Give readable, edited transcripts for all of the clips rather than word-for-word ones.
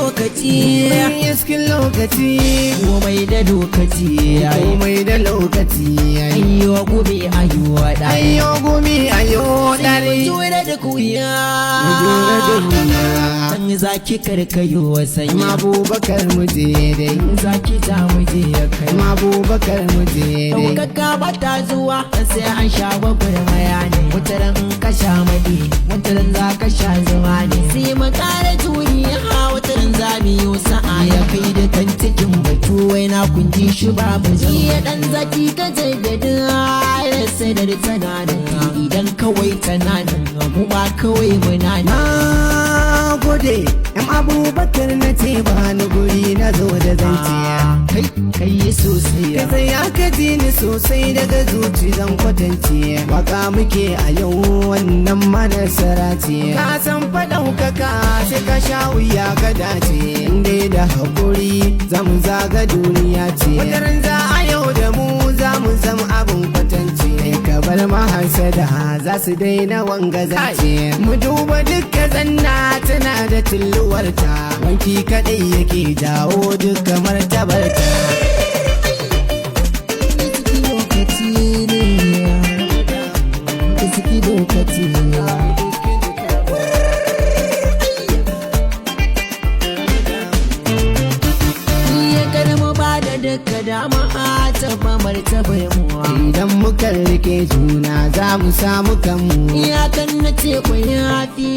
lokaci iskin lokaci komai da lokaci komai da lokaci ayyo gobe ayyo dare ayyo gumi ayyo dare jure da kuya jure da kuya san zaki karkayo wasan Abubakar mu je dai zaki ta muje ya kai Abubakar mu je dai daukaka bata zuwa sai an sha gwagwarmaya ne wataran ka sha madi wataran za ka sha zuma ne sai mu kara turiya wataran za mu yi sa'a ya kai da kan cikin batu wai na kunji shi babu ji ya dan zaki ka jaddada ya sai da tana da idan kawai tana da mu ba kawai muna na gode yan Abubakar na ce ba ni guri na zo da zanciya kai sosai ka sai ya kaji ni sosai daga zuci zan kwatance waka muke a yau wannan manasara ce ka san fa ɗaukaka sai ka sha wuya ka dace inda da haƙuri zamu zaga duniya ce wataran za a yau da mu za mu zama abin kwatance ka bar mahasada za su daina wanga zace mu duba duka zanna tana da tilluwarta wanki kadai yake jawo duka martabarta duka dama a taba martabar muwa idan muka rike juna za mu samu kanmu iyakan na ce ku yafi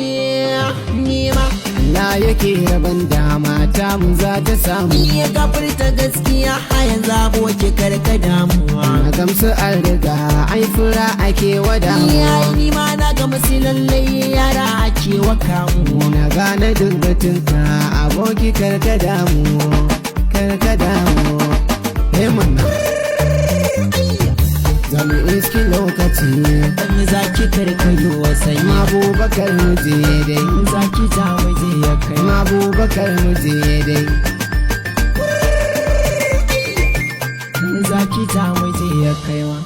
nima Allah yake raban dama ta mu za ta samu iya kafirta gaskiya a yanzu aboki karka damuwa na gamsu an riga ai fura ake wada iyayi nima na ga masu lallai yara ake wa kamu na gane dingatinka aboki karka damu karka damu mana zamu iski lokaci dan zaki karkayo wasai Abubakar mu je dai zaki ta waje ya kai Abubakar mu je dai zaki ta waje ya kaiwa